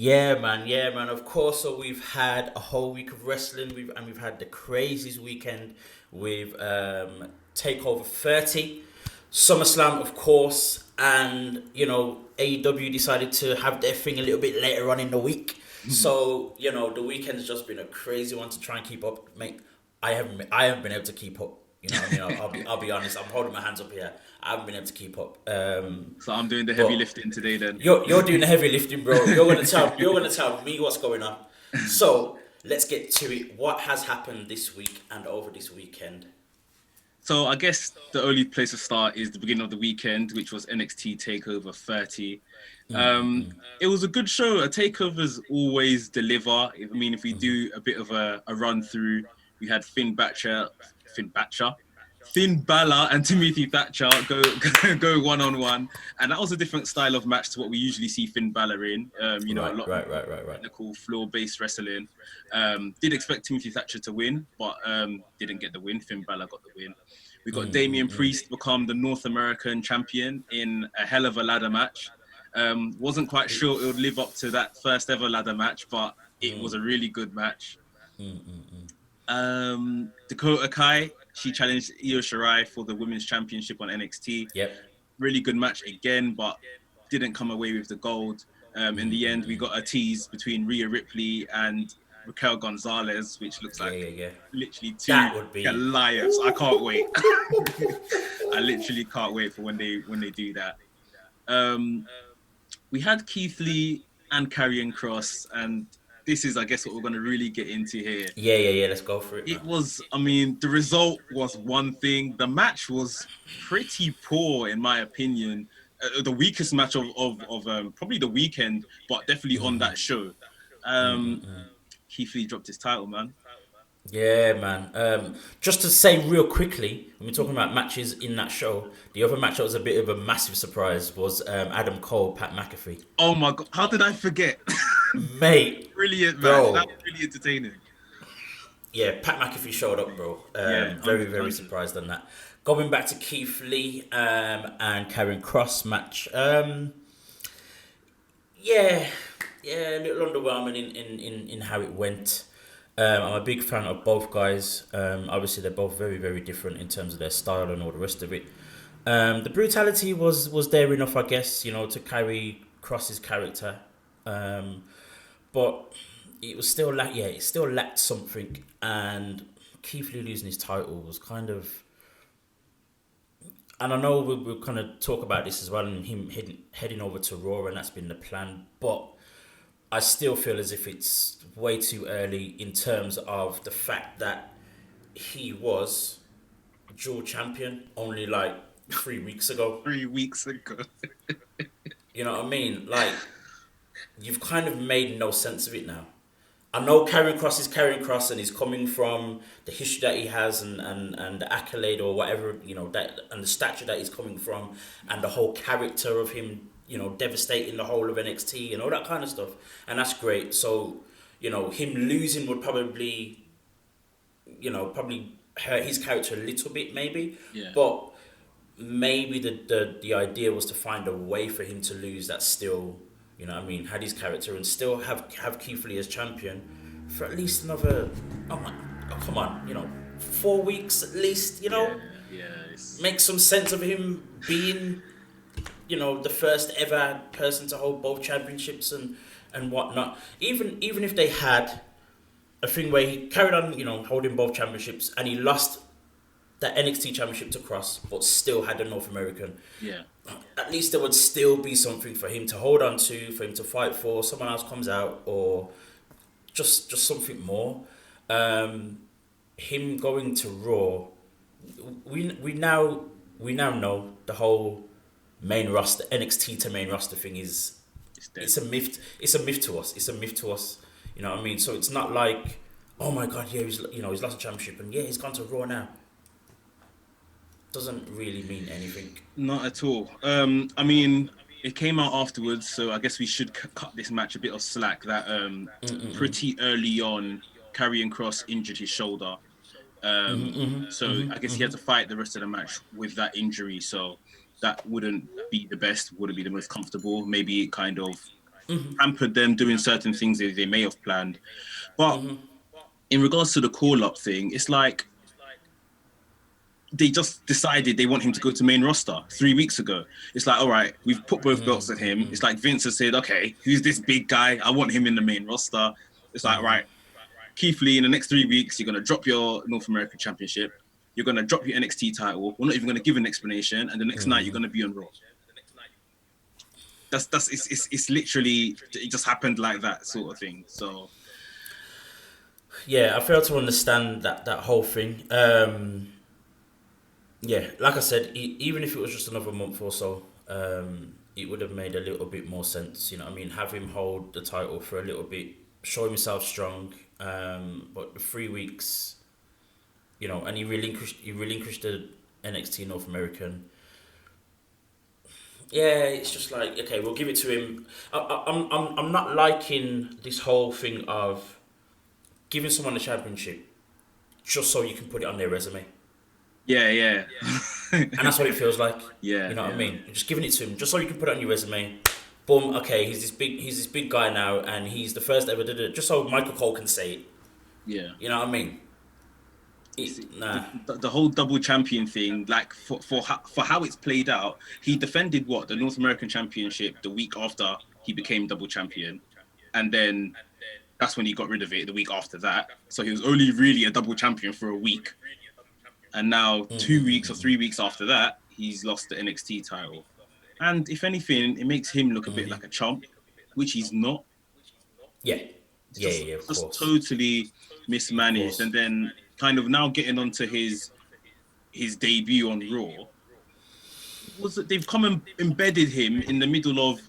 Yeah, man. Of course, so we've had a whole week of wrestling. We've had the craziest weekend with Takeover 30, SummerSlam, of course, and AEW decided to have their thing a little bit later on in the week. So the weekend's just been a crazy one to try and keep up, mate. I haven't been able to keep up. You know what I mean? I'll be honest. I'm holding my hands up here. I haven't been able to keep up. So I'm doing the heavy But lifting today then. you're doing the heavy lifting, bro. You're gonna tell me what's going on. So let's get to it. What has happened this week and over this weekend? So I guess the only place to start is the beginning of the weekend, which was NXT Takeover 30. It was a good show. Takeovers always deliver. I mean, if we do a bit of a run through, we had Finn Balor and Timothy Thatcher go one-on-one, and that was a different style of match to what we usually see Finn Balor in. A lot of technical floor-based wrestling. Did expect Timothy Thatcher to win, but didn't get the win. Finn Balor got the win. We got Damian Priest become the North American champion in a hell of a ladder match. Wasn't quite sure it would live up to that first ever ladder match, but it was a really good match. Dakota Kai, she challenged Io Shirai for the women's championship on NXT. Yep. Really good match again, but didn't come away with the gold. In the end, we got a tease between Rhea Ripley and Raquel Gonzalez, which looks like literally two Goliaths. I can't wait. I literally can't wait for when they do that. We had Keith Lee and Karrion Kross, and this is, I guess, what we're going to really get into here. Yeah. Let's go for it. It was, the result was one thing. The match was pretty poor, in my opinion. The weakest match of probably the weekend, but definitely on that show. Keith Lee dropped his title, man. Yeah, man. Just to say real quickly, when we're talking about matches in that show, the other match that was a bit of a massive surprise was Adam Cole, Pat McAfee. Oh my God, how did I forget? Mate. Brilliant, man. Bro. That was really entertaining. Yeah, Pat McAfee showed up, bro. Very surprised on that. Going back to Keith Lee and Karrion Kross match. A little underwhelming in how it went. I'm a big fan of both guys. Obviously, they're both very, very different in terms of their style and all the rest of it. The brutality was there enough, I guess, to carry Kross's character. But it was still it still lacked something. And Keith Lee losing his title was kind of... And I know we'll kind of talk about this as well, and him heading over to Raw, and that's been the plan. But I still feel as if it's way too early in terms of the fact that he was dual champion only like 3 weeks ago. 3 weeks ago. You know what I mean? Like, you've kind of made no sense of it now. I know Karrion Kross is Karrion Kross, and he's coming from the history that he has and the accolade or whatever, that, and the stature that he's coming from, and the whole character of him, devastating the whole of NXT and all that kind of stuff. And that's great. So, him losing would probably hurt his character a little bit, maybe. Yeah. But maybe the idea was to find a way for him to lose that still, had his character and still have Keith Lee as champion for at least another, come on, 4 weeks at least, Make some sense of him being, the first ever person to hold both championships and whatnot. Even if they had a thing where he carried on, holding both championships, and he lost that NXT championship to Kross, but still had the North American. Yeah. At least there would still be something for him to hold on to, for him to fight for. Someone else comes out, or just something more. Him going to Raw, we now know the whole main roster, NXT to main roster thing is it's a myth. It's a myth to us. You know what I mean? So it's not like, oh my God, he's lost a championship and he's gone to Raw now. Doesn't really mean anything. Not at all. It came out afterwards, so I guess we should cut this match a bit of slack. That pretty early on, Karrion Kross injured his shoulder. I guess he had to fight the rest of the match with that injury. So that wouldn't be the best, wouldn't be the most comfortable. Maybe it kind of hampered them doing certain things that they may have planned. But in regards to the call-up thing, it's like they just decided they want him to go to main roster 3 weeks ago. It's like, all right, we've put both belts on him. It's like Vince has said, okay, who's this big guy? I want him in the main roster. It's like, right, Keith Lee, in the next 3 weeks, you're going to drop your North American Championship. You're going to drop your NXT title. We're not even going to give an explanation. And the next night, you're going to be on Raw. It's literally, it just happened like that sort of thing. So, yeah, I fail to understand that whole thing. Yeah, like I said, even if it was just another month or so, it would have made a little bit more sense. You know what I mean? Have him hold the title for a little bit, show himself strong. But the 3 weeks, you know, and he relinquished the NXT North American. Yeah, it's just like, okay, we'll give it to him. I'm not liking this whole thing of giving someone a championship just so you can put it on their resume. Yeah. And that's what it feels like. Yeah. You know what I mean? You're just giving it to him just so you can put it on your resume. Boom, okay, he's this big guy now, and he's the first ever did it, just so Michael Cole can say it. Yeah. You know what I mean? The whole double champion thing, like for how it's played out, he defended the North American Championship the week after he became double champion, and then that's when he got rid of it the week after that. So he was only really a double champion for a week, and now 2 weeks or 3 weeks after that, he's lost the NXT title. And if anything, it makes him look a bit like a chump, which he's not. Yeah, of course. Just totally mismanaged, and then kind of now getting onto his debut on Raw, was that they've come and embedded him in the middle of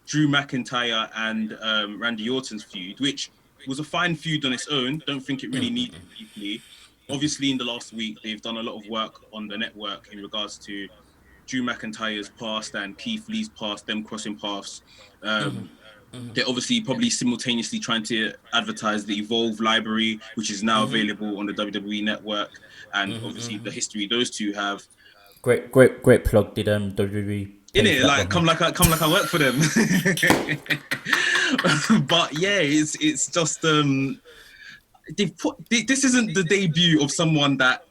Drew McIntyre and Randy Orton's feud, which was a fine feud on its own. Don't think it really needed deeply. Obviously, in the last week, they've done a lot of work on the network in regards to Drew McIntyre's past and Keith Lee's past, them crossing paths. They're obviously probably simultaneously trying to advertise the Evolve library, which is now available on the WWE network, and obviously the history those two have. Great plug. Did WWE in it like come like I work for them? But yeah, it's just they've put this isn't the debut of someone that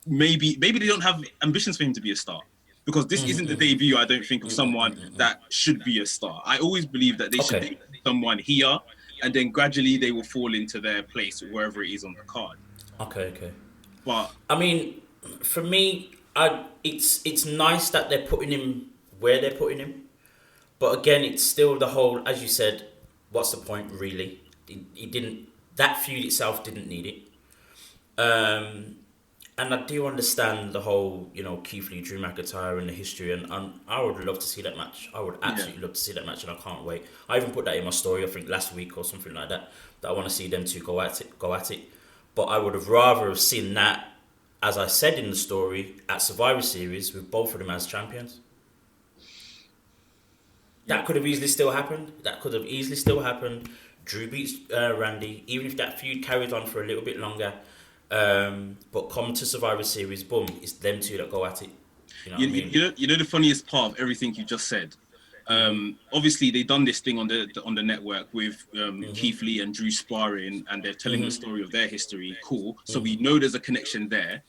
maybe they don't have ambitions for him to be a star. Because this isn't the debut, I don't think, of someone that should be a star. I always believe that they should be someone here, and then gradually they will fall into their place wherever it is on the card. Okay. But I mean, for me, it's nice that they're putting him where they're putting him, but again, it's still the whole, as you said, what's the point really? He didn't. That feud itself didn't need it. And I do understand the whole, you know, Keith Lee, Drew McIntyre and the history, and I would love to see that match. I would absolutely love to see that match, and I can't wait. I even put that in my story, I think last week or something like that I want to see them two go at it. But I would have rather have seen that, as I said in the story, at Survivor Series with both of them as champions. That could have easily still happened. Drew beats Randy, even if that feud carried on for a little bit longer. But come to Survivor Series, boom, it's them two that go at it. You know what I mean? You know the funniest part of everything you just said? Obviously, they done this thing on the network with Keith Lee and Drew sparring, and they're telling the story of their history. Cool. So we know there's a connection there.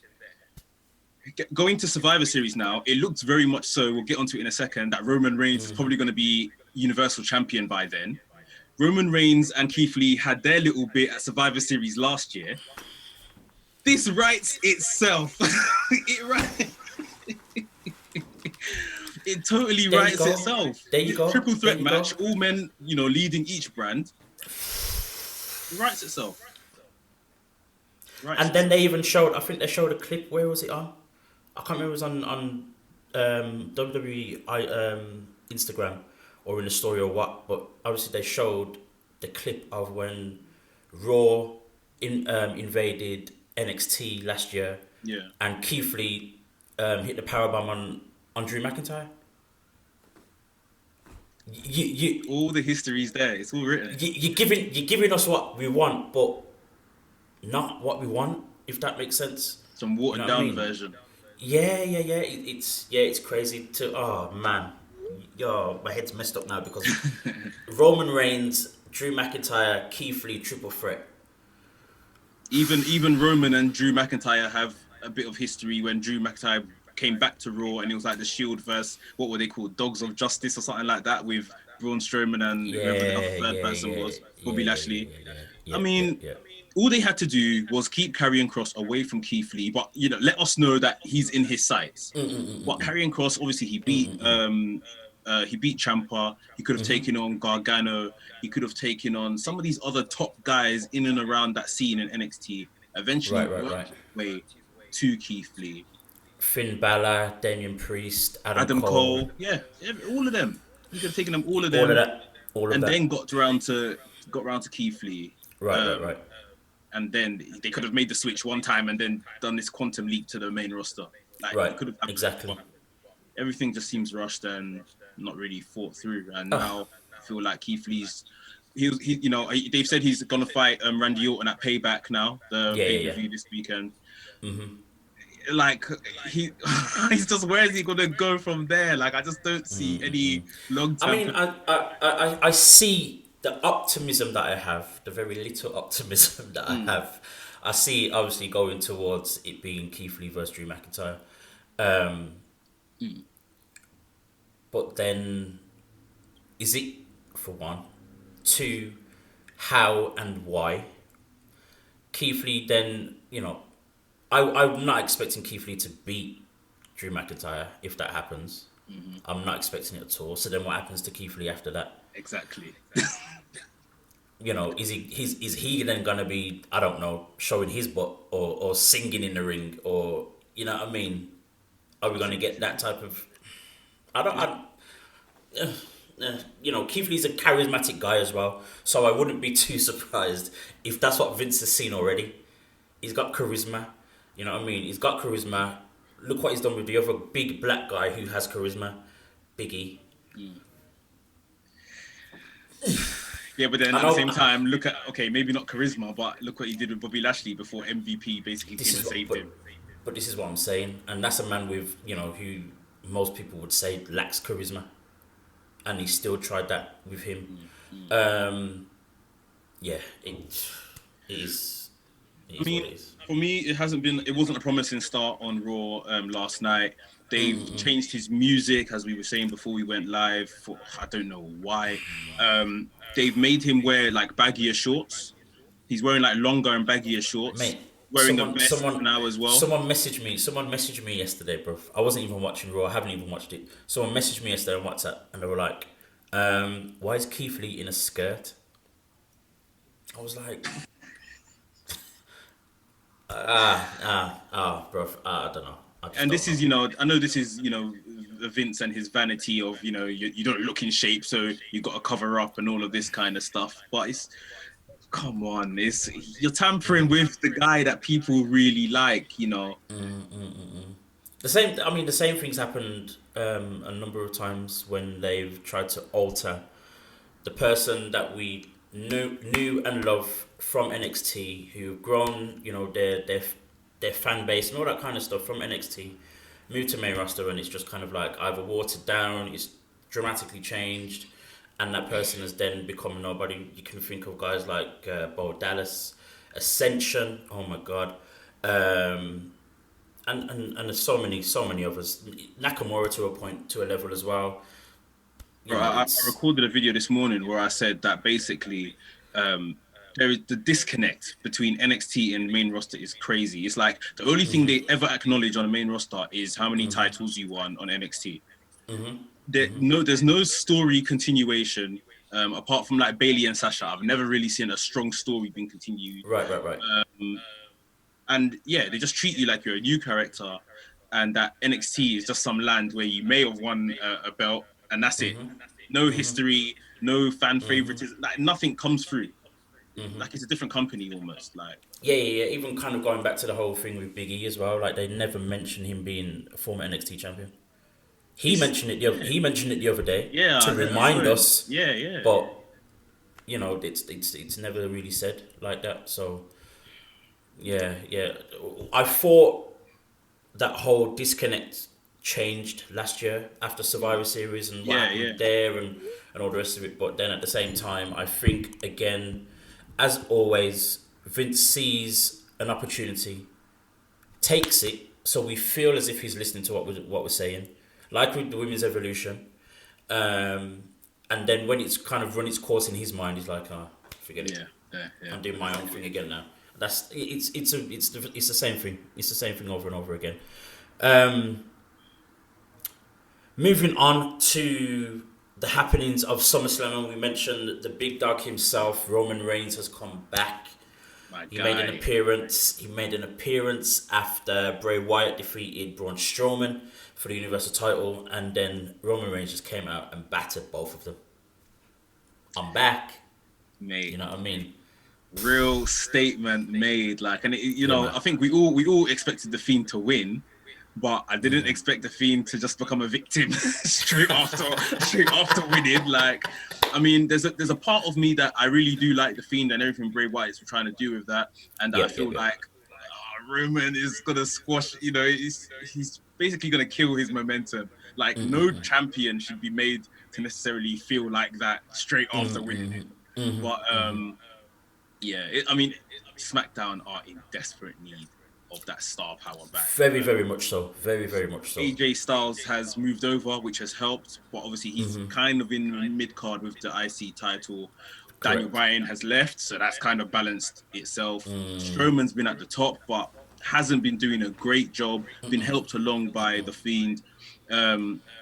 Going to Survivor Series now, it looks very much so, we'll get onto it in a second, that Roman Reigns is probably going to be Universal Champion by then. Roman Reigns and Keith Lee had their little bit at Survivor Series last year. This writes itself. It totally writes itself. There you go. Triple threat match, all men, you know, leading each brand. It writes itself. Then they even showed, I think they showed a clip, where was it on? I can't remember, it was on WWE Instagram or in the story or what, but obviously they showed the clip of when Raw invaded NXT last year, and Keith Lee hit the powerbomb on Drew McIntyre. You all the history's there. It's all written. You're giving us what we want, but not what we want. If that makes sense. Some watered down version. Yeah. It's crazy to. Oh man. Yo, my head's messed up now because Roman Reigns, Drew McIntyre, Keith Lee, triple threat. Even Roman and Drew McIntyre have a bit of history when Drew McIntyre came back to Raw and it was like the Shield versus what were they called, Dogs of Justice or something like that with Braun Strowman and whoever the other third person was, Bobby Lashley. I mean, all they had to do was keep Karrion Kross away from Keith Lee, but let us know that he's in his sights. But Karrion Kross, obviously, he beat Ciampa. He could have taken on Gargano. He could have taken on some of these other top guys in and around that scene in NXT. Eventually, worked his way to Keith Lee. Finn Balor, Damian Priest, Adam Cole. Yeah, all of them. He could have taken them all of them. All of that. Then got round to Keith Lee. Right. And then they could have made the switch one time and then done this quantum leap to the main roster. Like, could have exactly. Everything just seems rushed and not really thought through. And now I feel like Keith Lee's, they've said he's gonna fight Randy Orton at Payback now, the pay-per-view this weekend. Like he's just, where is he gonna go from there? Like, I just don't see any long term. I mean, I see the optimism that I have, the very little optimism that I have. I see obviously going towards it being Keith Lee versus Drew McIntyre. But then, is it, for one? Two, how and why? Keith Lee then, I'm not expecting Keith Lee to beat Drew McIntyre if that happens. I'm not expecting it at all. So then what happens to Keith Lee after that? Exactly. Is he then gonna be, I don't know, showing his butt or singing in the ring, or what I mean? Are we gonna get that type of? Keith Lee's a charismatic guy as well, so I wouldn't be too surprised if that's what Vince has seen already. He's got charisma, you know what I mean? He's got charisma. Look what he's done with the other big black guy who has charisma, Biggie. Yeah, but then at the same time, look at, maybe not charisma, but look what he did with Bobby Lashley before MVP basically came and saved him. But this is what I'm saying, and that's a man with, who most people would say lacks charisma, and he still tried that with him. It is what it is. For me, it wasn't a promising start on Raw last night. They've changed his music, as we were saying before we went live, for I don't know why. They've made him wear like baggier shorts. He's wearing like longer and baggier shorts. Mate, wearing a vest now as well. Someone messaged me yesterday, bro. I wasn't even watching Raw. I haven't even watched it. Someone messaged me yesterday on WhatsApp, and they were like, why is Keith Lee in a skirt? I was like, bro, I don't know. And this is, I know this is, Vince and his vanity of, you don't look in shape, so you got to cover up and all of this kind of stuff. But come on, you're tampering with the guy that people really like, The same things happened a number of times when they've tried to alter the person that we knew and love from NXT, who've grown, their fan base and all that kind of stuff from NXT, moved to main roster, and it's just kind of like either watered down, it's dramatically changed, and that person has then become nobody. You can think of guys like Bo Dallas, Ascension, oh my god, and there's so many others. Nakamura to a level as well. I recorded a video this morning where I said that basically there is the disconnect between NXT and main roster is crazy. It's like the only thing they ever acknowledge on the main roster is how many titles you won on NXT. There's no story continuation apart from like Bayley and Sasha. I've never really seen a strong story being continued. Right. And yeah, they just treat you like you're a new character, and that NXT is just some land where you may have won a belt, and that's it. No history, no fan favoritism. Like nothing comes through. Like it's a different company almost. Like yeah. Even kind of going back to the whole thing with Big E as well. Like they never mention him being a former NXT champion. He mentioned it the other day. Yeah, to remind us. Yeah. But it's never really said like that. So yeah. I thought that whole disconnect changed last year after Survivor Series and what happened there and all the rest of it. But then at the same time, I think, again, as always, Vince sees an opportunity, takes it, so we feel as if he's listening to what we're saying, like with the Women's Evolution. And then when it's kind of run its course in his mind, he's like, forget it. I'm doing my own thing again now. It's the same thing. It's the same thing over and over again. Moving on to the happenings of SummerSlam, and we mentioned the big dog himself, Roman Reigns, has come back. He made an appearance. He made an appearance after Bray Wyatt defeated Braun Strowman for the Universal title, and then Roman Reigns just came out and battered both of them. I'm back, mate. You know what I mean? Real statement made, like, and I think we all expected the Fiend to win, but I didn't expect the Fiend to just become a victim straight after winning. Like, I mean, there's a part of me that I really do like the Fiend and everything Bray Wyatt is trying to do with that, and I feel like Roman is gonna squash. He's basically gonna kill his momentum. Like, no champion should be made to necessarily feel like that straight after winning it. But SmackDown are in desperate need of that star power back. Very, very much so. Very, very much so. AJ Styles has moved over, which has helped, but obviously he's kind of in mid-card with the IC title. Correct. Daniel Bryan has left, so that's kind of balanced itself. Strowman's been at the top, but hasn't been doing a great job, been helped along by The Fiend.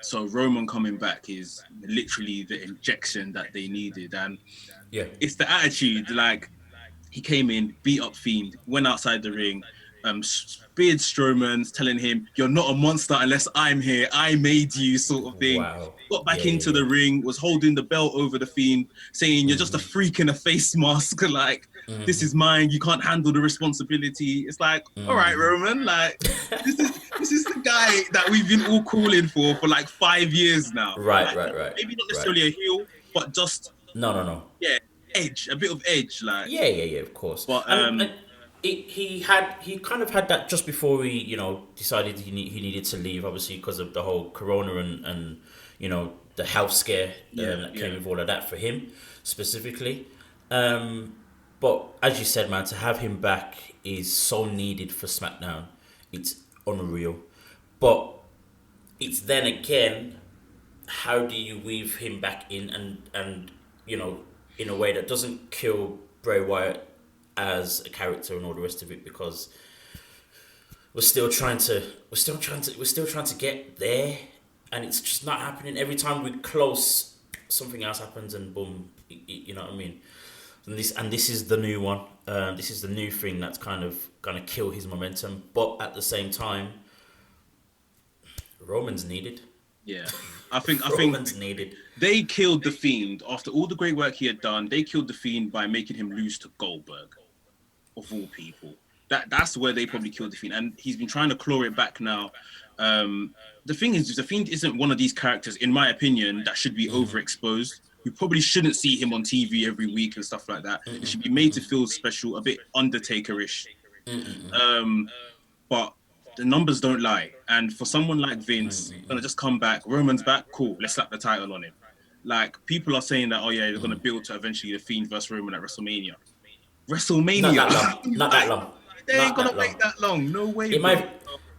So Roman coming back is literally the injection that they needed. And it's the attitude, like, he came in, beat up Fiend, went outside the ring, speared Strowman, telling him, "You're not a monster unless I'm here. I made you," sort of thing. Wow. Got back into the ring, was holding the belt over the Fiend, saying, "You're just a freak in a face mask. Like, this is mine. You can't handle the responsibility." It's like, all right, Roman, like, this is the guy that we've been all calling for like 5 years now. Right. Maybe not necessarily a heel, but just no. Yeah, edge, a bit of edge, like. Yeah, of course. But he kind of had that just before he, decided he needed to leave, obviously because of the whole corona and the health scare that came with all of that for him specifically. But as you said, man, to have him back is so needed for SmackDown. It's unreal. But it's then again, how do you weave him back in and in a way that doesn't kill Bray Wyatt as a character and all the rest of it, because we're still trying to get there, and it's just not happening. Every time we're close, something else happens, and boom, you know what I mean. And this is the new one. This is the new thing that's kind of gonna kill his momentum. But at the same time, Roman's needed. Yeah, I think Roman's needed. They killed the Fiend after all the great work he had done. They killed the Fiend by making him lose to Goldberg, of all people. That's where they probably killed the Fiend, and he's been trying to claw it back now. The thing is, the Fiend isn't one of these characters, in my opinion, that should be overexposed. We probably shouldn't see him on TV every week and stuff like that. It should be made to feel special, a bit Undertaker-ish. But the numbers don't lie. And for someone like Vince, gonna just come back, Roman's back, cool, let's slap the title on him. Like, people are saying that, they're gonna build to eventually the Fiend versus Roman at WrestleMania. Not that long. They ain't gonna wait that long. No way. It might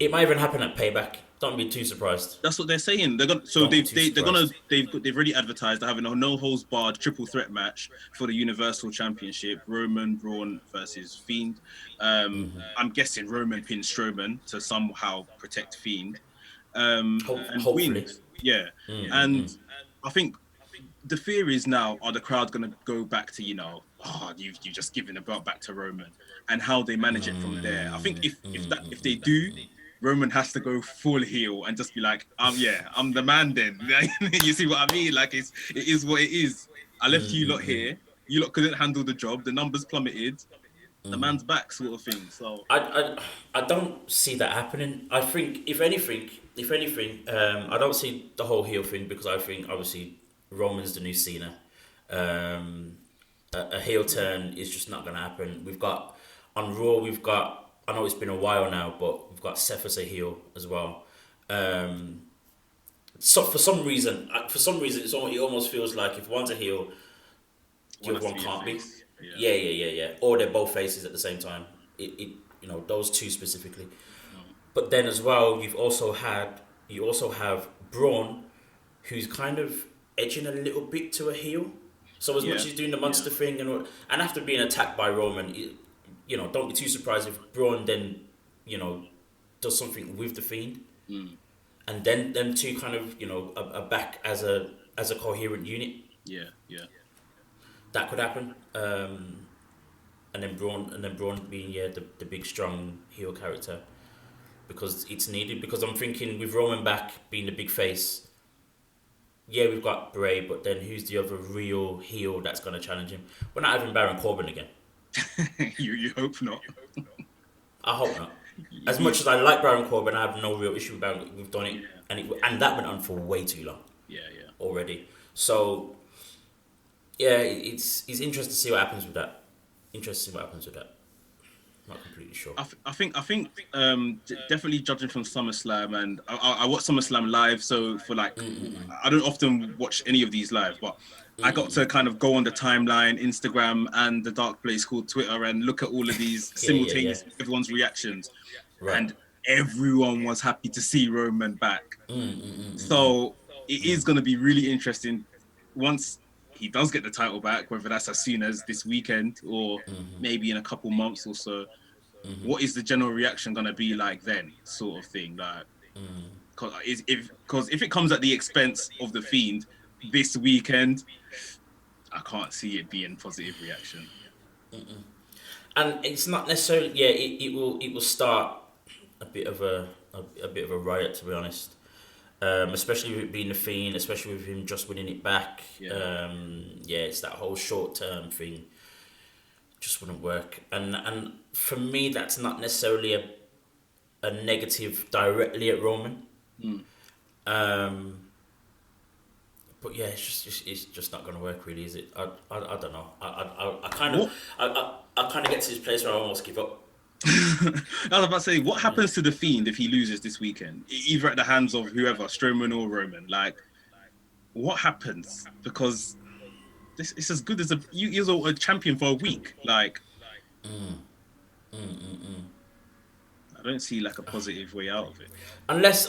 even happen at Payback. Don't be too surprised. That's what they're saying. They've already advertised they're having a no holds barred triple threat match for the Universal Championship. Roman, Braun versus Fiend. I'm guessing Roman pins Strowman to somehow protect Fiend. And hopefully. win. Yeah. And I think the fear is now, are the crowd going to go back to, you've just given the belt back to Roman, and how they manage it from there. I think if they do, Roman has to go full heel and just be like, I'm the man then. You see what I mean? Like, it is what it is. I left you lot here. You lot couldn't handle the job. The numbers plummeted. The man's back, sort of thing. So I don't see that happening. I think if anything, I don't see the whole heel thing, because I think obviously Roman's the new Cena. A heel turn is just not going to happen. We've got on Raw. I know it's been a while now, but we've got Seth as a heel as well. So for some reason, it almost feels like if one's a heel, the other one can't be. Yeah. Or they're both faces at the same time. Those two specifically. But then as well, you also have Braun, who's kind of edging a little bit to a heel. So as much as he's doing the monster thing and after being attacked by Roman, don't be too surprised if Braun then, does something with the Fiend, and then them two kind of are back as a coherent unit. Yeah. That could happen. And then Braun being the big strong heel character, because it's needed. Because I'm thinking with Roman back being the big face, we've got Bray, but then who's the other real heel that's going to challenge him? We're not having Baron Corbin again. You hope not. I hope not. As much as I like Baron Corbin, I have no real issue with Baron. We've done it, and that went on for way too long. Yeah. Already. So, it's interesting to see what happens with that. Not completely sure. I think definitely judging from SummerSlam, and I watched SummerSlam live, so for I don't often watch any of these live, but I got to kind of go on the timeline, Instagram, and the dark place called Twitter, and look at all of these simultaneous everyone's reactions, and everyone was happy to see Roman back. So it is going to be really interesting once he does get the title back, whether that's as soon as this weekend or maybe in a couple months or so. What is the general reaction going to be like then, sort of thing? Because if it comes at the expense of the Fiend this weekend, I can't see it being positive reaction. And it's not necessarily. It will start a bit of a riot, to be honest. Especially with it being the Fiend, especially with him just winning it back. It's that whole short term thing. Just wouldn't work. And for me, that's not necessarily a negative directly at Roman. But it's just not going to work, really, is it? I don't know. I kind of get to this place where I almost give up. I was about to say, what happens to the Fiend if he loses this weekend, either at the hands of whoever, Strowman or Roman? What happens? Because it's as good as you're a champion for a week. I don't see a positive way out of it. Unless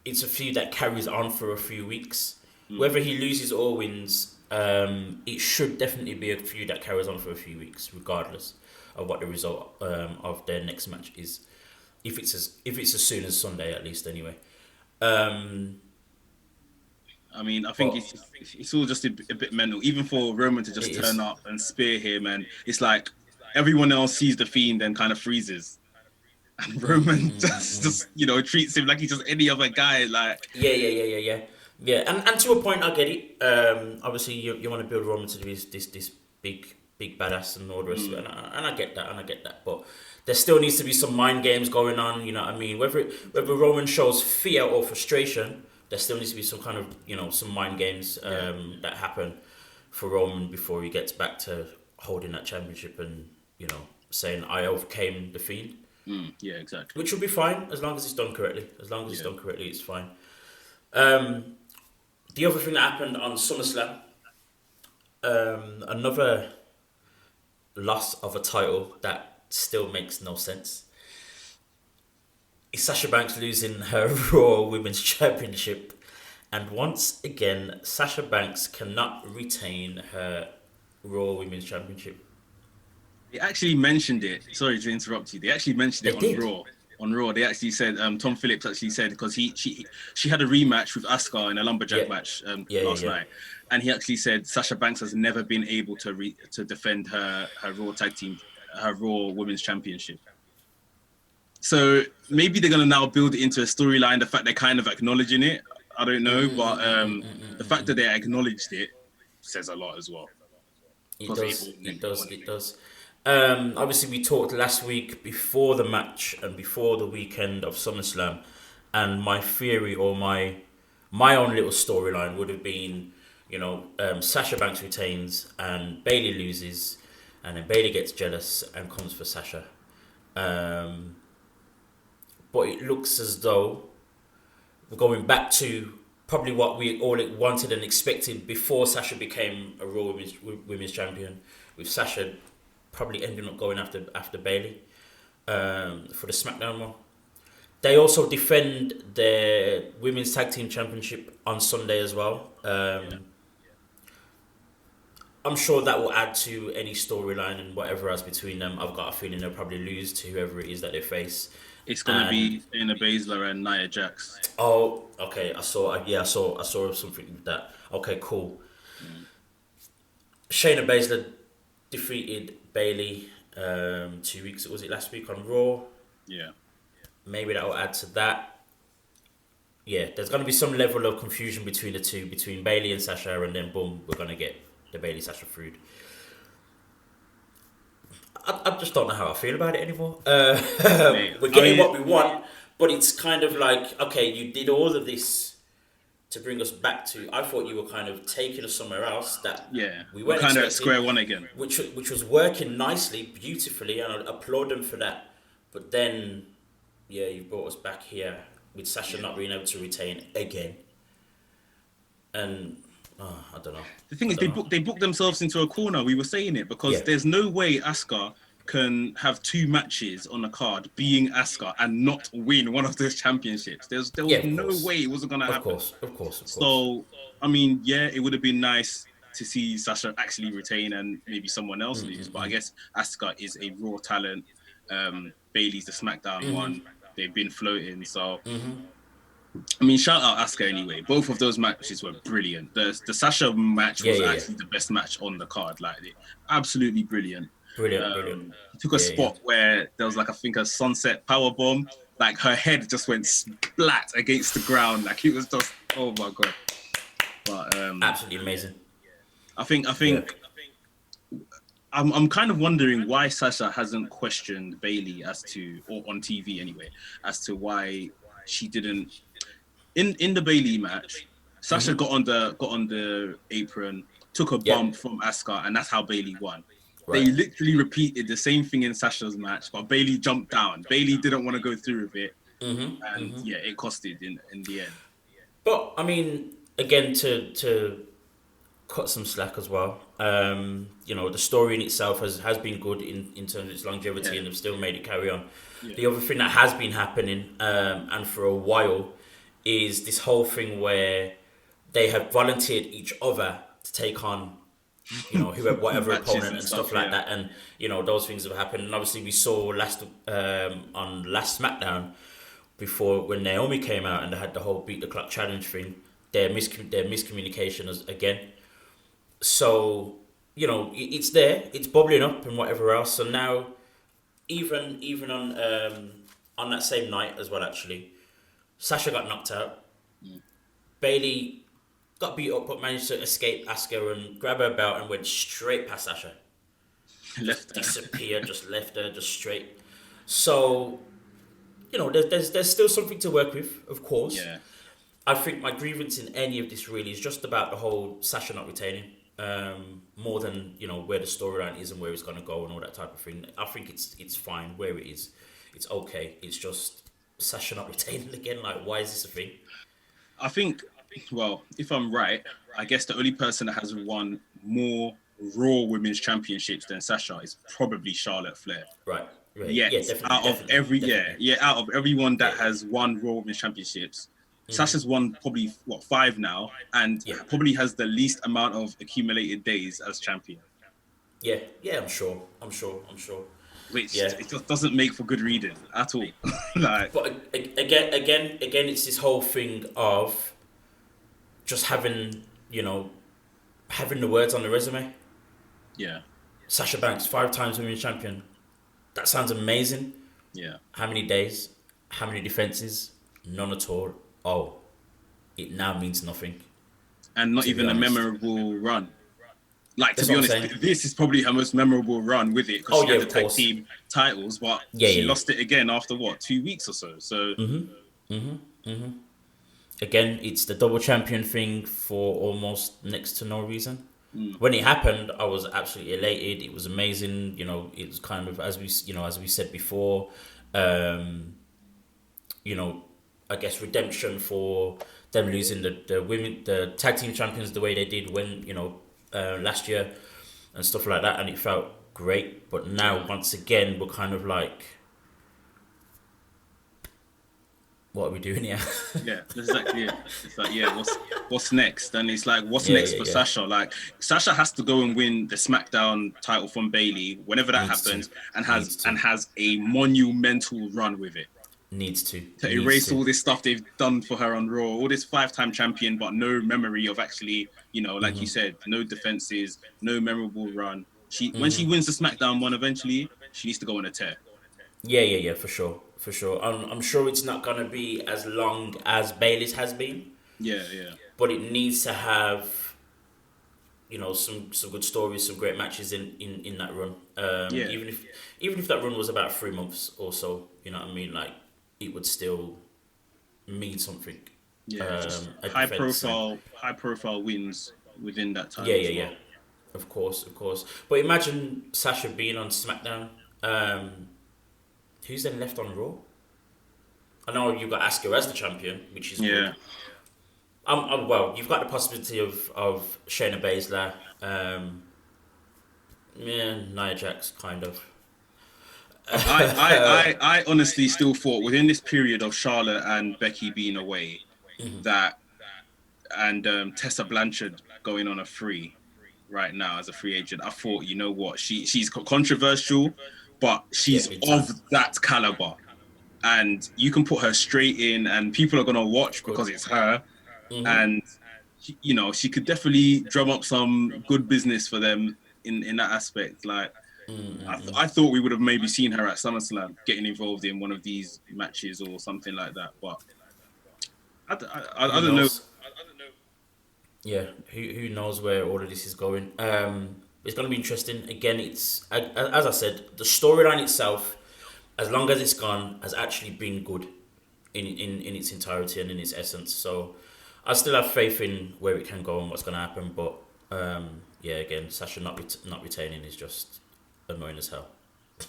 it's a feud that carries on for a few weeks. Whether he loses or wins, it should definitely be a feud that carries on for a few weeks, regardless of what the result of their next match is. If it's as soon as Sunday, at least, anyway. I think it's all just a bit mental. Even for Roman to just turn up and spear him, and it's like everyone else sees the Fiend and kind of freezes. And Roman just treats him like he's just any other guy. Yeah, and to a point, I get it. Obviously, you want to build Roman to be this big badass and all the rest of it, and I get that. But there still needs to be some mind games going on. You know what I mean? Whether Roman shows fear or frustration, there still needs to be some kind of some mind games that happen for Roman before he gets back to holding that championship and saying I overcame the Fiend. Yeah, exactly. Which will be fine as long as it's done correctly. It's fine. The other thing that happened on SummerSlam, another loss of a title that still makes no sense, is Sasha Banks losing her Raw Women's Championship. And once again, Sasha Banks cannot retain her Raw Women's Championship. They actually mentioned it. Sorry to interrupt you. They actually mentioned it on Raw. On Raw, they actually said Tom Phillips actually said, because she had a rematch with Asuka in a lumberjack match last night, and he actually said Sasha Banks has never been able to defend her Raw tag team, her Raw Women's Championship. So maybe they're gonna now build it into a storyline. The fact they're kind of acknowledging it, I don't know, but the fact that they acknowledged it says a lot as well. It does. Obviously, we talked last week before the match and before the weekend of SummerSlam, and my theory or my own little storyline would have been, Sasha Banks retains and Bayley loses, and then Bayley gets jealous and comes for Sasha. but it looks as though we're going back to probably what we all wanted and expected before Sasha became a Raw Women's Champion, with Sasha probably ending up going after Bayley for the SmackDown one. They also defend their Women's Tag Team Championship on Sunday as well. I'm sure that will add to any storyline and whatever else between them. I've got a feeling they'll probably lose to whoever it is that they face. It's going to be Shayna Baszler and Nia Jax. Oh, okay. I saw something with that. Okay, cool. Shayna Baszler defeated Bayley 2 weeks. Was it last week on Raw? Yeah. Maybe that will add to that. Yeah, there's going to be some level of confusion between the two, between Bayley and Sasha, and then boom, we're going to get the Bayley Sasha feud. I just don't know how I feel about it anymore. We're getting what we want, but it's kind of like, okay, you did all of this to bring us back to. I thought you were kind of taking us somewhere else that we weren't kind of at square one again, which was working nicely, beautifully, and I applaud them for that. But then, yeah, you brought us back here with Sasha not being able to retain again, and. Oh, I don't know. The thing is, they booked themselves into a corner. We were saying it because there's no way Asuka can have 2 matches on the card being Asuka and not win one of those championships. There was no way it wasn't going to happen. Of course. So, I mean, it would have been nice to see Sasha actually retain and maybe someone else lose. But I guess Asuka is a Raw talent. Bayley's the SmackDown one. They've been floating, so... I mean, shout out Asuka anyway. Both of those matches were brilliant. The Sasha match was actually the best match on the card. Like, absolutely brilliant. Brilliant. Took a spot where there was like, I think, a sunset power bomb. Like, her head just went splat against the ground. Like, it was just, oh my god. But absolutely amazing. I think I'm kind of wondering why Sasha hasn't questioned Bayley or on TV anyway, as to why she didn't. In the Bayley match, Sasha got on the apron, took a bump from Asuka, and that's how Bayley won. Right. They literally repeated the same thing in Sasha's match, but Bayley jumped down. Bayley didn't want to go through with it, it costed in the end. But I mean, again, to cut some slack as well. The story in itself has been good in terms of its longevity, and they've still made it carry on. Yeah. The other thing that has been happening, and for a while, is this whole thing where they have volunteered each other to take on, whatever opponent and stuff like that, and those things have happened. And obviously, we saw on last SmackDown, before when Naomi came out and they had the whole beat the clock challenge thing, their miscommunication again. So it's there, it's bubbling up and whatever else. So now, even on that same night as well, actually, Sasha got knocked out. Bayley got beat up but managed to escape Asuka and grab her belt and went straight past Sasha. Disappeared, just left her, just straight. So, there's still something to work with, of course. Yeah. I think my grievance in any of this really is just about the whole Sasha not retaining. More than where the storyline is and where it's gonna go and all that type of thing. I think it's fine where it is. It's okay. It's just Sasha not retaining again. Like, why is this a thing? I think, well, if I'm right, I guess the only person that has won more Raw Women's Championships than Sasha is probably Charlotte Flair. Right. Yet, out of everyone that has won Raw Women's Championships, Sasha's won probably 5 now, and probably has the least amount of accumulated days as champion. Yeah, I'm sure. Which it just doesn't make for good reading at all. But again, it's this whole thing of just having the words on the resume. Yeah. Sasha Banks, 5 times women's champion. That sounds amazing. Yeah. How many days? How many defenses? None at all. Oh, it now means nothing. And not even a memorable run. Like, to be honest, this is probably her most memorable run with it, because she had the tag team titles, but she lost it again after 2 weeks or so. So again, it's the double champion thing for almost next to no reason. When it happened, I was absolutely elated. It was amazing. It was kind of as we said before. you know, I guess redemption for them losing the tag team champions the way they did when, you know, last year and stuff like that, and it felt great. But now once again we're kind of like, what are we doing here? Yeah, that's exactly it. It's like, yeah, what's next? And it's like, what's next for Sasha? Like, Sasha has to go and win the SmackDown title from Bayley whenever that happens, and has a monumental run with it. Needs to erase all this stuff they've done for her on Raw, all this 5-time champion, but no memory of actually, you know, like you said, no defenses, no memorable run. When she wins the SmackDown one eventually, she needs to go on a tear. Yeah, for sure. I'm sure it's not gonna be as long as Bayley's has been. Yeah. But it needs to have, you know, some good stories, some great matches in that run. Even if that run was about 3 months or so, you know what I mean? Like, it would still mean something. Yeah, high profile wins within that time. Yeah. Of course. But imagine Sasha being on SmackDown. Who's then left on Raw? I know you've got Asuka as the champion, which is good. Well, you've got the possibility of Shayna Baszler, Nia Jax, kind of. I honestly still thought within this period of Charlotte and Becky being away, that and Tessa Blanchard going on a free right now as a free agent, I thought, you know what, she's controversial, but she's of that caliber, and you can put her straight in, and people are gonna watch because it's her, and you know, she could definitely drum up some good business for them in that aspect. Like, I thought we would have maybe seen her at SummerSlam getting involved in one of these matches or something like that, but I don't know. Yeah, who knows where all of this is going. It's going to be interesting. Again, it's, as I said, the storyline itself, as long as it's gone, has actually been good in its entirety and in its essence. So I still have faith in where it can go and what's going to happen. But again, Sasha not retaining is just annoying as hell.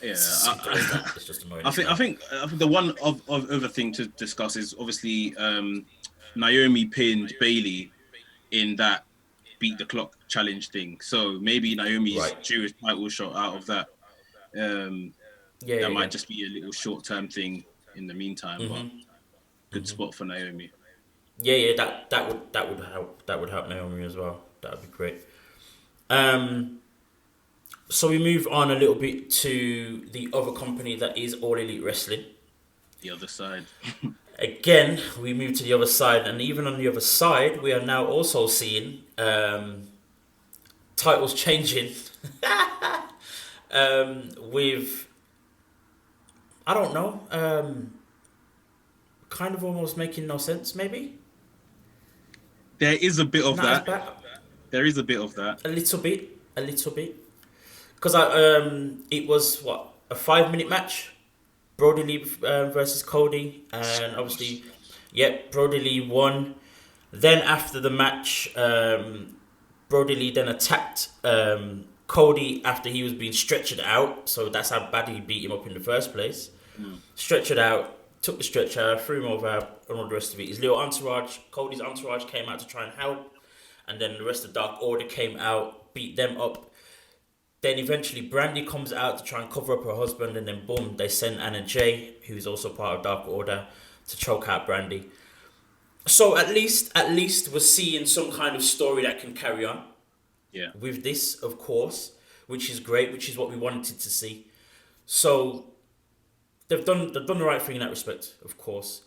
Yeah, it's just annoying. I think the one of other thing to discuss is obviously Naomi pinned Bayley in that beat the clock challenge thing. So maybe Naomi's due a title shot out of that. That might just be a little short term thing in the meantime, but good spot for Naomi. Yeah, that would help. That would help Naomi as well. That would be great. So we move on a little bit to the other company that is All Elite Wrestling. The other side. Again, we move to the other side, and even on the other side, we are now also seeing titles changing with, I don't know, kind of almost making no sense, maybe? There is a bit of Not that. There is a bit of that. A little bit. Because it was, a 5-minute match? Brody Lee versus Cody, and obviously, Brody Lee won. Then after the match, Brody Lee then attacked Cody after he was being stretchered out. So that's how bad he beat him up in the first place. Stretchered out, took the stretcher, threw him over, and all the rest of it. His little entourage, Cody's entourage, came out to try and help, and then the rest of Dark Order came out, beat them up. Then eventually Brandy comes out to try and cover up her husband, and then boom, they send Anna Jay, who's also part of Dark Order, to choke out Brandy. So at least we're seeing some kind of story that can carry on. Yeah. With this, of course, which is great, which is what we wanted to see. So they've done the right thing in that respect, of course.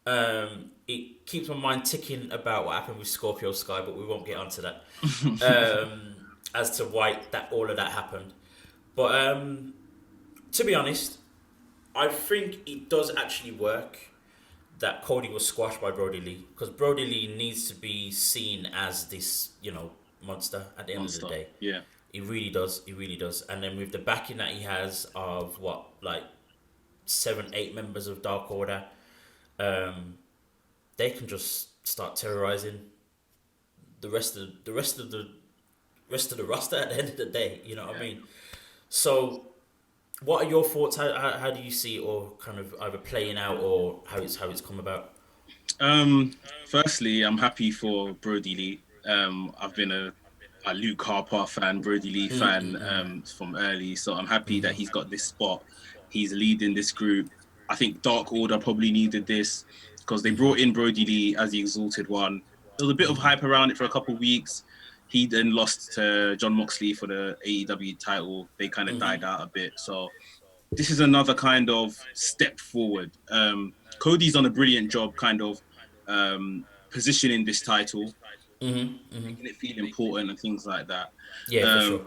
It keeps my mind ticking about what happened with Scorpio Sky, but we won't get onto that. As to why all of that happened. But to be honest, I think it does actually work that Cody was squashed by Brody Lee, because Brody Lee needs to be seen as this, monster at the end of the day. Yeah. He really does. And then with the backing that he has of 7-8 members of Dark Order, they can just start terrorizing the rest of the roster at the end of the day, you know what I mean? So What are your thoughts? How do you see it, or kind of either playing out, or how it's come about? Firstly, I'm happy for Brody Lee. I've been a Luke Harper fan, Brody Lee fan from early, so I'm happy that he's got this spot. He's leading this group. I think Dark Order probably needed this because they brought in Brody Lee as the Exalted One. There was a bit of hype around it for a couple of weeks. He then lost to John Moxley for the AEW title. They kind of died out a bit. So this is another kind of step forward. Cody's done a brilliant job kind of positioning this title, making it feel important and things like that. Yeah, for sure.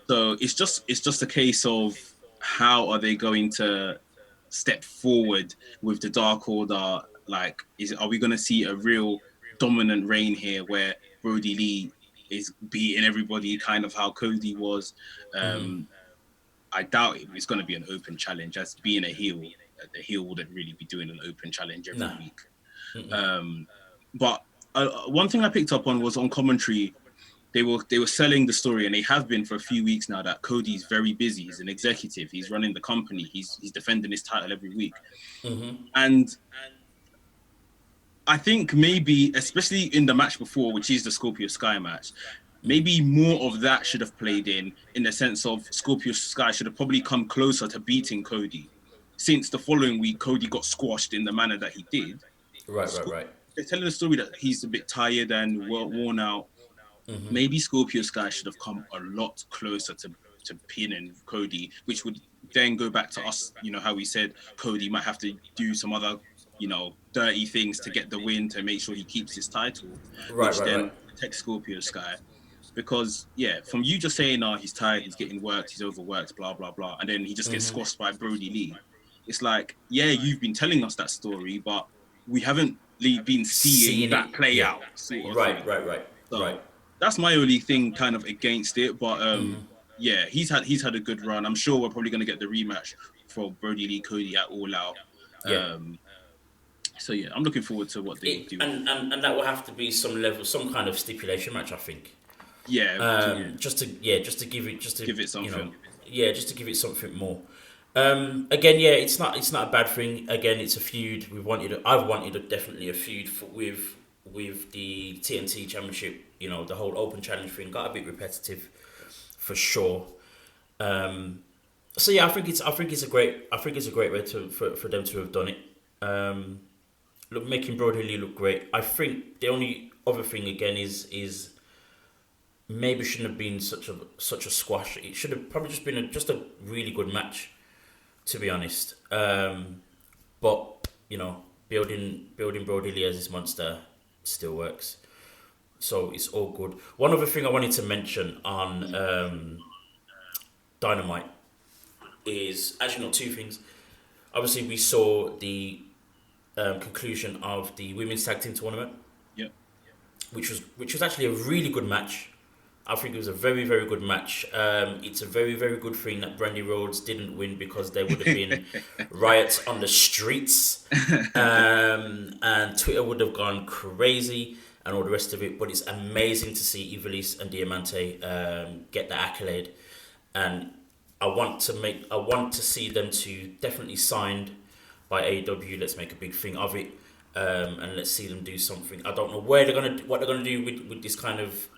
So it's just a case of how are they going to step forward with the Dark Order? Like, are we going to see a real dominant reign here where Brody Lee is beating everybody, kind of how Cody was? I doubt it's going to be an open challenge. As being a heel, the heel wouldn't really be doing an open challenge every week. But one thing I picked up on was on commentary, they were selling the story, and they have been for a few weeks now, that Cody's very busy. He's an executive. He's running the company. He's defending his title every week. And I think maybe, especially in the match before, which is the Scorpio Sky match, maybe more of that should have played in the sense of Scorpio Sky should have probably come closer to beating Cody, since the following week Cody got squashed in the manner that he did. Right. They're telling the story that he's a bit tired and worn out. Maybe Scorpio Sky should have come a lot closer to pinning Cody, which would then go back to us, how we said Cody might have to do some other, dirty things to get the win to make sure he keeps his title, which then protects Scorpio Sky. Because, from you just saying, he's tired, he's getting worked, he's overworked, blah, blah, blah, and then he just gets squashed by Brody Lee. It's like, you've been telling us that story, but we haven't been seeing that play out. Sort of Right. So that's my only thing kind of against it. But, he's had a good run. I'm sure we're probably going to get the rematch for Brody Lee Cody at All Out. So I'm looking forward to what they do. And that will have to be some kind of stipulation match, I think. Just to give it something. Just to give it something more. Again, it's not a bad thing. Again, it's a feud. I've wanted definitely a feud with the TNT Championship. The whole open challenge thing got a bit repetitive, for sure. I think it's a great way for them to have done it. Making Brody Lee look great. I think the only other thing again is maybe shouldn't have been such a squash. It should have probably just been a really good match, to be honest. But building Brody Lee as this monster still works, so it's all good. One other thing I wanted to mention on Dynamite is actually not two things. Obviously, we saw the conclusion of the women's tag team tournament. Which was actually a really good match. I think it was a very, very good match. It's a very, very good thing that Brandy Rhodes didn't win, because there would have been riots on the streets, and Twitter would have gone crazy and all the rest of it. But it's amazing to see Ivelisse and Diamante get the accolade, and I want to see them to definitely signed by AEW. Let's make a big thing of it, and let's see them do something. I don't know what they're gonna do with this kind of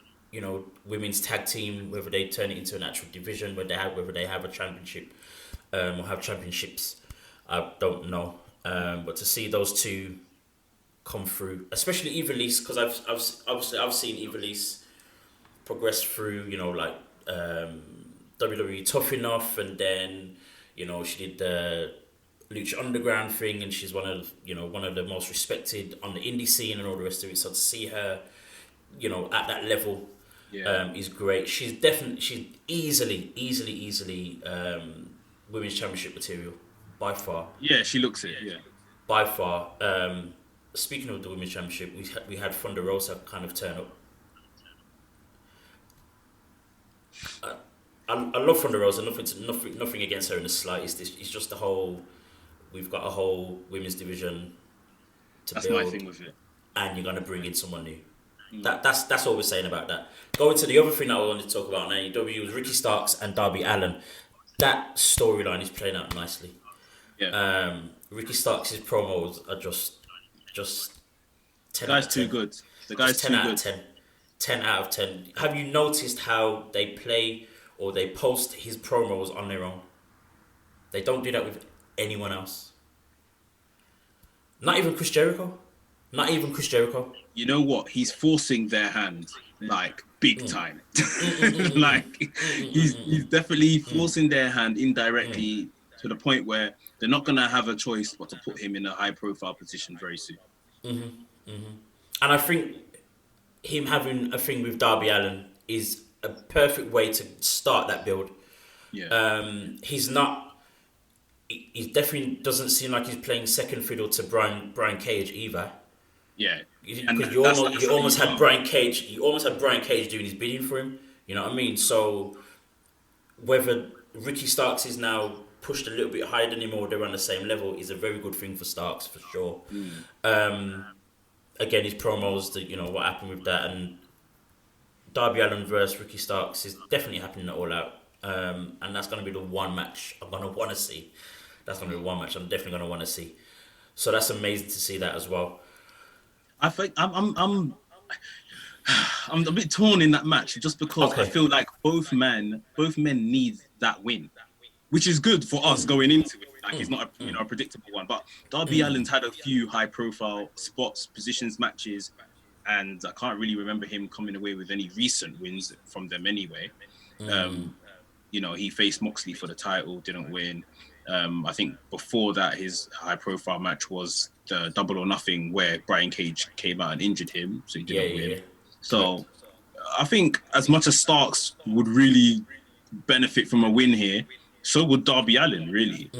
women's tag team, whether they turn it into an actual division, whether they have a championship, or have championships. I don't know. But to see those two come through, especially Ivelisse, because I've seen Ivelisse progress through, WWE Tough Enough, and then she did the Lucha Underground thing, and she's one of the most respected on the indie scene and all the rest of it. So to see her, at that level, is great. She's easily women's championship material by far. Yeah, she looks it. Yeah, by far. Speaking of the women's championship, we had Thunder Rosa kind of turn up. I love Thunder Rosa. Nothing against her in the slightest. It's just the whole. We've got a whole women's division to build. That's my thing with it. And you're gonna bring in someone new. That's all we're saying about that. Going to the other thing that I wanted to talk about on AEW was Ricky Starks and Darby Allin. that storyline is playing out nicely. Yeah. Ricky Starks' promos are just The 10 out guy's of too 10. good. The Just guy's 10 too out of good. 10. 10 out of 10. Have you noticed how they play or they post his promos on their own? They don't do that with anyone else. Not even Chris Jericho. Not even Chris Jericho. You know what? He's forcing their hand like big time. Like he's definitely forcing their hand indirectly to the point where they're not gonna have a choice but to put him in a high profile position very soon. And I think him having a thing with Darby Allin is a perfect way to start that build. Yeah. He's not. He definitely doesn't seem like he's playing second fiddle to Brian Cage either. Yeah. And Because that's you how you almost had know. Brian Cage. You almost had Brian Cage doing his bidding for him. You know what I mean? So whether Ricky Starks is now pushed a little bit higher than him or they're on the same level is a very good thing for Starks for sure. Again, his promos, what happened with that, and Darby Allin versus Ricky Starks is definitely happening at All Out, and that's going to be the one match I'm going to want to see. That's going to be the one match I'm definitely going to want to see. So that's amazing to see that as well. I think I'm a bit torn in that match just because I feel like both men need that win, which is good for us going into it. Like it's not a predictable one, but Darby Allin's had a few high profile spots, positions, matches, and I can't really remember him coming away with any recent wins from them anyway. He faced Moxley for the title, didn't win. I think before that, his high-profile match was the Double or Nothing, where Brian Cage came out and injured him, so he didn't win. Yeah. So I think as much as Starks would really benefit from a win here, so would Darby Allin, really.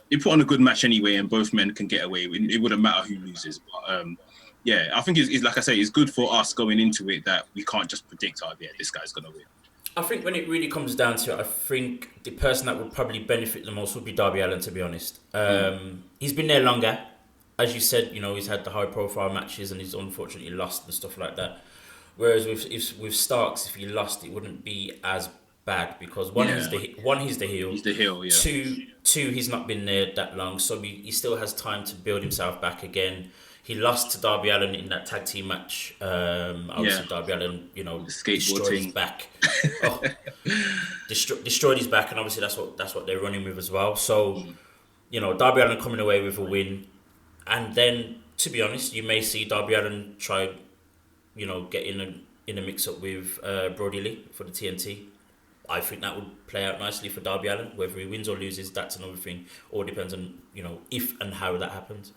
They put on a good match anyway, and both men can get away. It wouldn't matter who loses. But I think it's like I say, it's good for us going into it that we can't just predict, this guy's going to win. I think when it really comes down to it, I think the person that would probably benefit the most would be Darby Allin, to be honest. He's been there longer. As you said, he's had the high-profile matches and he's unfortunately lost and stuff like that. Whereas with Starks, if he lost, it wouldn't be as bad because he's the heel. He's the heel, yeah. Two, he's not been there that long, so he still has time to build himself back again. He lost to Darby Allin in that tag team match. Obviously, Darby Allin, destroyed his back. Destroyed his back, and obviously that's what they're running with as well. So, Darby Allin coming away with a win, and then to be honest, you may see Darby Allin try, get in a mix up with Brody Lee for the TNT. I think that would play out nicely for Darby Allin. Whether he wins or loses, that's another thing. All depends on if and how that happens.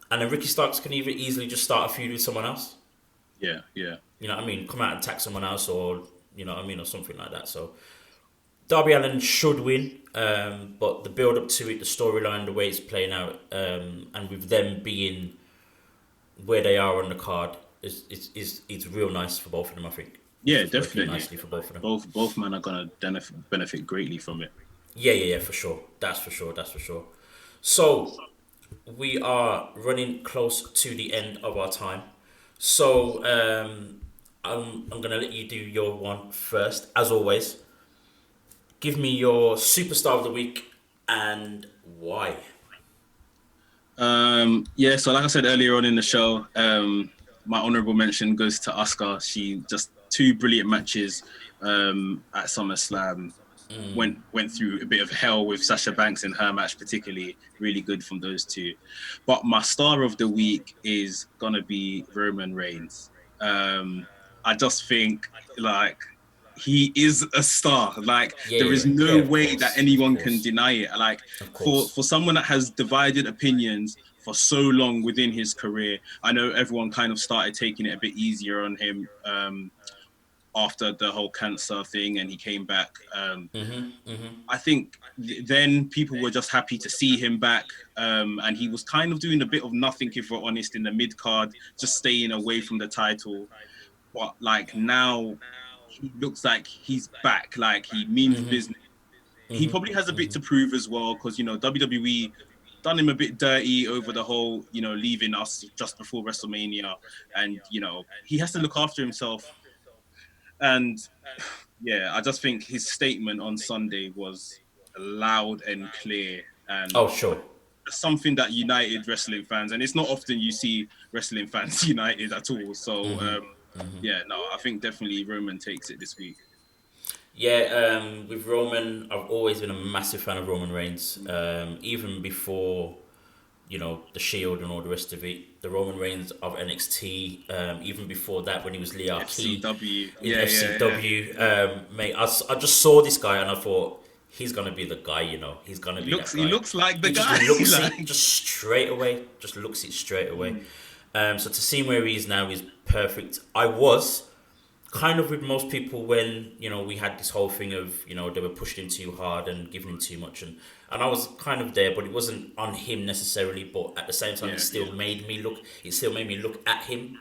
And then Ricky Starks can even easily just start a feud with someone else. Yeah. You know what I mean? Come out and attack someone else or, or something like that. So Darby Allin should win, but the build up to it, the storyline, the way it's playing out, and with them being where they are on the card, it's real nice for both of them, I think. Yeah, definitely. Nicely for both of them. Both men are going to benefit greatly from it. Yeah, for sure. That's for sure. So we are running close to the end of our time. So I'm going to let you do your one first, as always. Give me your superstar of the week and why. So like I said earlier on in the show, my honorable mention goes to Asuka. She just 2 brilliant matches at SummerSlam. Went through a bit of hell with Sasha Banks in her match, particularly really good from those 2. But my star of the week is gonna be Roman Reigns. I just think like he is a star. Like there is no way that anyone can deny it. Like for someone that has divided opinions for so long within his career, I know everyone kind of started taking it a bit easier on him after the whole cancer thing and he came back. I think then people were just happy to see him back. And he was kind of doing a bit of nothing, if we're honest, in the mid-card, just staying away from the title. But like now, he looks like he's back. Like he means business. He probably has a bit to prove as well because, WWE done him a bit dirty over the whole, leaving us just before WrestleMania. And, he has to look after himself. And Yeah, I just think his statement on Sunday was loud and clear, and sure, something that united wrestling fans. And it's not often you see wrestling fans united at all. So yeah, no, I think definitely Roman takes it this week. Yeah, with Roman, I've always been a massive fan of Roman Reigns. Even before, the Shield and all the rest of it. The Roman Reigns of NXT, even before that, when he was Lee FCW. in FCW. Mate, I just saw this guy and I thought, he's going to be the guy, He's going to be that guy. He looks like the guy. Just looks it just straight away. Just looks it straight away. So to see him where he is now is perfect. I was kind of with most people when we had this whole thing of they were pushed him too hard and giving him too much, and I was kind of there, but it wasn't on him necessarily, but at the same time it still made me look at him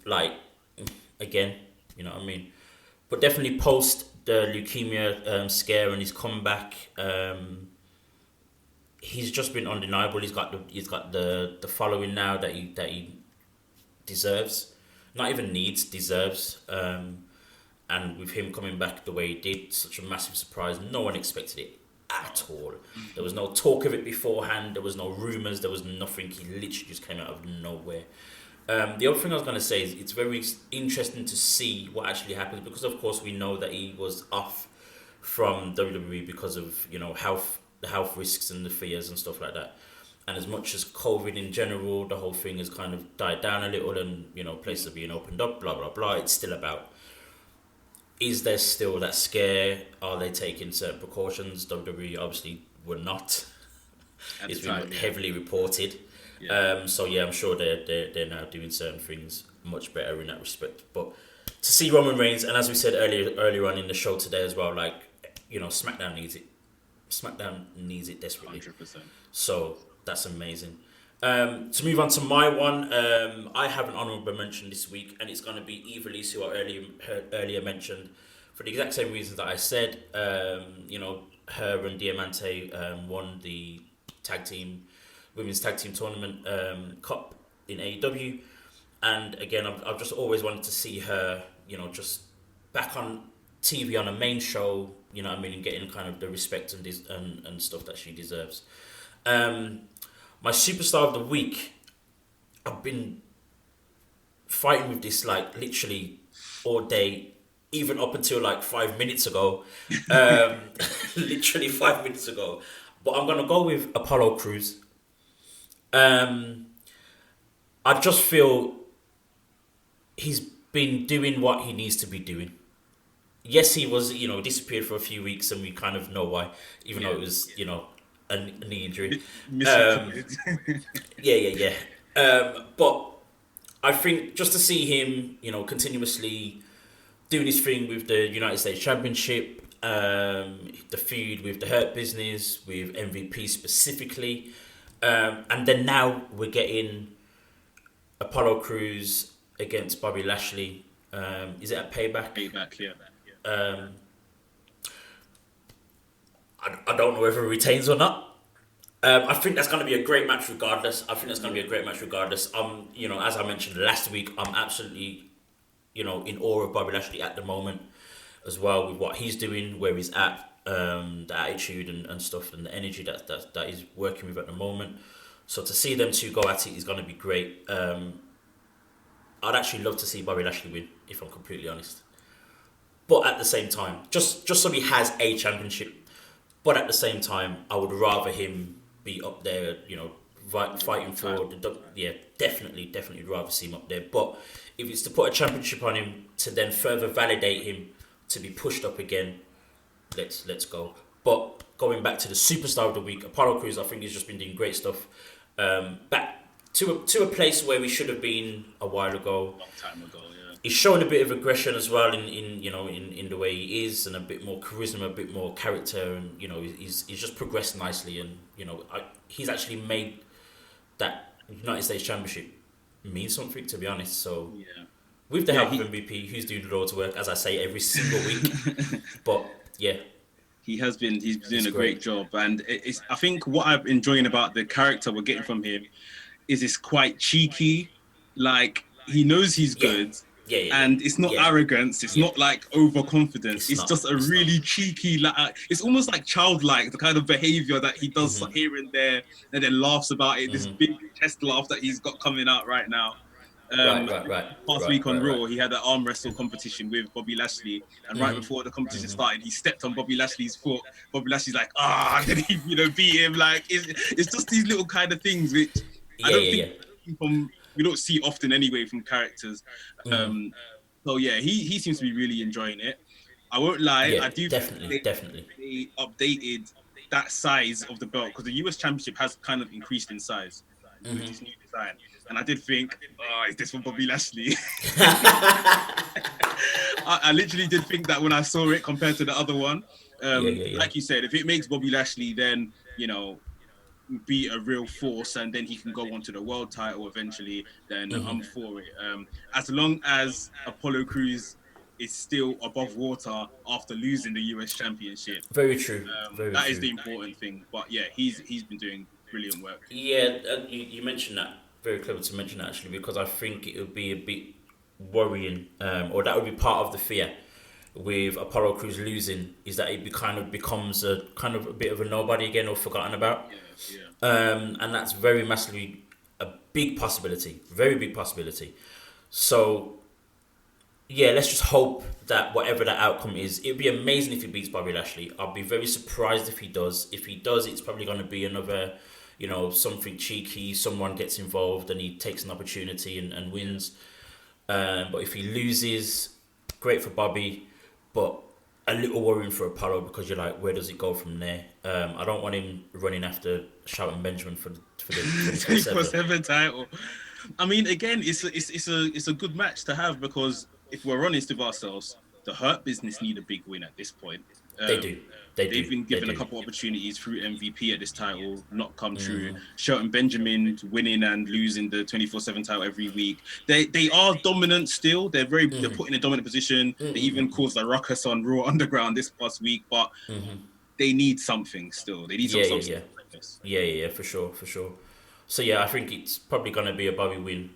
like again, you know what I mean. But definitely post the leukemia scare and his comeback, he's just been undeniable. He's got the following now that he deserves. Not even needs, deserves. And with him coming back the way he did, such a massive surprise. No one expected it at all. There was no talk of it beforehand. There was no rumours. There was nothing. He literally just came out of nowhere. The other thing I was going to say is it's very interesting to see what actually happens, because of course we know that he was off from WWE because of the health risks and the fears and stuff like that. And as much as COVID in general, the whole thing has kind of died down a little, and places are being opened up, blah blah blah. It's still about, is there still that scare? Are they taking certain precautions? WWE obviously were not. It's been heavily reported. Yeah. So yeah, I'm sure they're now doing certain things much better in that respect. But to see Roman Reigns, and as we said earlier on in the show today as well, like SmackDown needs it. SmackDown needs it desperately. 100%. So that's amazing. To move on to my one, I have an honourable mention this week, and it's going to be Eva Lise, who I earlier mentioned, for the exact same reasons that I said. Her and Diamante won the women's tag team tournament cup in AEW, and again, I've just always wanted to see her, just back on TV on a main show, and getting kind of the respect and stuff that she deserves. My superstar of the week, I've been fighting with this like literally all day, even up until like 5 minutes ago. Literally 5 minutes ago. But I'm going to go with Apollo Crews. I just feel he's been doing what he needs to be doing. Yes, he was, disappeared for a few weeks, and we kind of know why, even though it was, a knee injury. Yeah. But I think just to see him, continuously doing his thing with the United States Championship, the feud with the Hurt Business, with MVP specifically, and then now we're getting Apollo Crews against Bobby Lashley. Is it at Payback? Payback, yeah. I don't know whether he retains or not. I think that's going to be a great match regardless. As I mentioned last week, I'm absolutely, in awe of Bobby Lashley at the moment as well, with what he's doing, where he's at, the attitude and stuff, and the energy that he's working with at the moment. So to see them two go at it is going to be great. I'd actually love to see Bobby Lashley win, if I'm completely honest. But at the same time, just so he has a championship. But at the same time, I would rather him be up there, fighting for the... Yeah, definitely rather see him up there. But if it's to put a championship on him, to then further validate him to be pushed up again, let's go. But going back to the superstar of the week, Apollo Crews, I think he's just been doing great stuff. Back to a place where we should have been a while ago. Long time ago, yeah. He's showing a bit of aggression as well in the way he is, and a bit more charisma, a bit more character, and he's just progressed nicely, and he's actually made that United States Championship mean something, to be honest. So yeah, with the help of MVP, who's doing the Lord's work, as I say every single week. But yeah, he's doing a great job, and I think what I'm enjoying about the character we're getting from him is it's quite cheeky. Like, he knows he's good, And it's not arrogance. It's not like overconfidence. It's just a really cheeky, like it's almost like childlike, the kind of behavior that he does here and there, and then laughs about it. This big chest laugh that he's got coming out right now. Last week on Raw, he had an arm wrestle competition with Bobby Lashley, and right before the competition started, he stepped on Bobby Lashley's foot. Bobby Lashley's like, and then he, beat him. Like it's just these little kind of things which I don't think we don't see often anyway from characters. So yeah, he seems to be really enjoying it. I won't lie, I do definitely. They updated that size of the belt because the US Championship has kind of increased in size with this new design. And I did think, is this for Bobby Lashley? I literally did think that when I saw it compared to the other one. Like you said, if it makes Bobby Lashley then, be a real force and then he can go on to the world title eventually, then I'm for it. As long as Apollo Crews is still above water after losing the US Championship. Very true. That is the important thing. But yeah, he's been doing brilliant work. Yeah, you mentioned that. Very clever to mention that, actually, because I think it would be a bit worrying, or that would be part of the fear with Apollo Crews losing, is that it becomes a kind of a bit of a nobody again or forgotten about. And that's very massively a big possibility, very big possibility. So yeah, let's just hope that whatever that outcome is, it'd be amazing if he beats Bobby Lashley. I'll be very surprised if he does. If he does, it's probably going to be another, something cheeky, someone gets involved and he takes an opportunity and wins. But if he loses, great for Bobby, but a little worrying for Apollo, because you're like, where does it go from there? I don't want him running after Shelton Benjamin for the 24/7 title. I mean, again, it's a good match to have, because if we're honest with ourselves, the Hurt Business need a big win at this point. They do. They've been given a couple opportunities through MVP at this title, not come true. Shelton Benjamin winning and losing the 24/7 title every week. They are dominant still. They're put in a dominant position. They even caused a ruckus on Raw Underground this past week, but they need something still. They need something like this. Yeah, for sure. So yeah, I think it's probably going to be a Bobby win.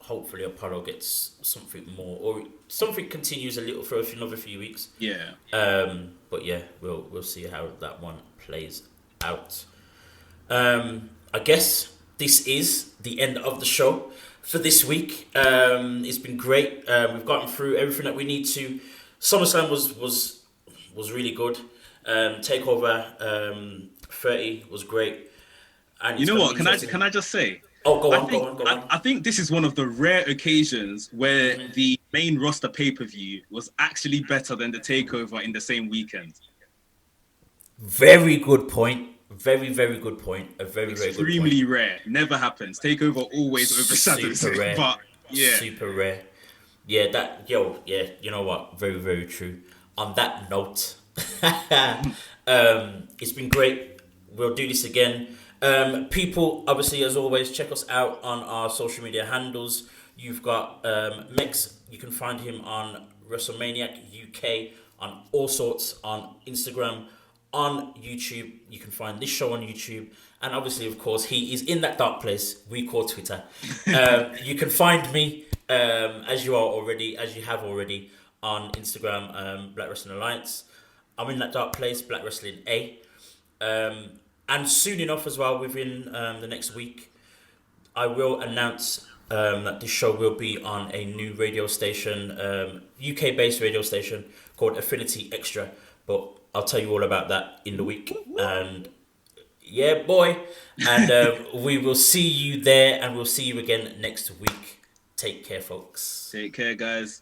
Hopefully Apollo gets something more, or something continues a little for another few weeks. Yeah. But yeah, we'll see how that one plays out. I guess this is the end of the show for this week. It's been great. We've gotten through everything that we need to. SummerSlam was really good. Takeover 30 was great. And you know what? Can I just say? Oh, go on. I think this is one of the rare occasions where the main roster pay-per-view was actually better than the takeover in the same weekend. Very good point. Very, very good point. A very, very good point. Extremely rare. Never happens. Takeover always overshadows it. Rare. But yeah. Super rare. Yeah, you know what? Very, very true. On that note, it's been great. We'll do this again. People, obviously, as always, check us out on our social media handles. You've got Mekz. You can find him on WrestleManiac UK, on all sorts, on Instagram, on YouTube. You can find this show on YouTube. And obviously, of course, he is in that dark place we call Twitter. You can find me, as you have already, on Instagram, Black Wrestling Alliance. I'm in that dark place, Black Wrestling A. And soon enough as well, within the next week, I will announce that this show will be on a new radio station, UK-based radio station called Affinity Extra. But I'll tell you all about that in the week. And yeah, boy. And we will see you there, and we'll see you again next week. Take care, folks. Take care, guys.